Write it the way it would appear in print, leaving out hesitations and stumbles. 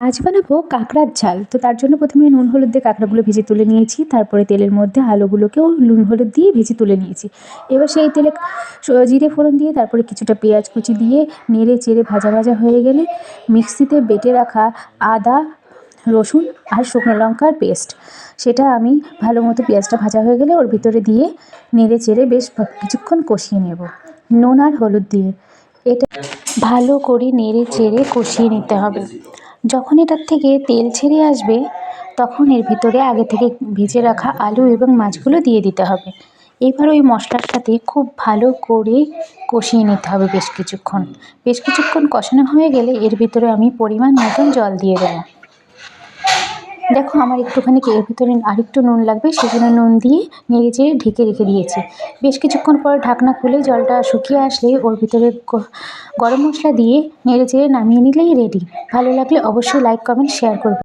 আজ বানাবো কাঁকড়ার ঝাল। তো তার জন্য প্রথমে নুন হলুদ দিয়ে কাঁকড়াগুলো ভেজে তুলে নিয়েছি, তারপরে তেলের মধ্যে আলুগুলোকেও নুন হলুদ দিয়ে ভেজে তুলে নিয়েছি। এবার সেই তেলে জিরে ফোড়ন দিয়ে তারপরে কিছুটা পেঁয়াজ কুচি দিয়ে নেড়ে চেড়ে ভাজা ভাজা হয়ে গেলে মিক্সিতে বেটে রাখা আদা, রসুন আর শুকনো লঙ্কার পেস্ট, সেটা আমি ভালো মতো পেঁয়াজটা ভাজা হয়ে গেলে ওর ভিতরে দিয়ে নেড়ে চেড়ে বেশ কিছুক্ষণ কষিয়ে নেব নুন আর হলুদ দিয়ে। এটা ভালো করে নেড়ে চেড়ে কষিয়ে নিতে হবে। যখন এটার থেকে তেল ছেড়ে আসবে তখন এর ভিতরে আগে থেকে ভেজে রাখা আলু এবং মাছগুলো দিয়ে দিতে হবে। এবার ওই মশলার সাথে খুব ভালো করে কষিয়ে নিতে হবে বেশ কিছুক্ষণ কষানো হয়ে গেলে এর ভিতরে আমি পরিমাণ মতন জল দিয়ে দেবো। দেখো আমার একটুখানি এর ভিতরে আরেকটু নুন লাগবে, সেজন্য নুন দিয়ে নেড়ে চেড়ে ঢেকে রেখে দিয়েছি। বেশ কিছুক্ষণ পর ঢাকনা খুলে জলটা শুকিয়ে আসলে ওর ভিতরে গরম মশলা দিয়ে নেড়ে চেড়ে নামিয়ে নিলেই রেডি। ভালো লাগলে অবশ্যই লাইক, কমেন্ট, শেয়ার করবে।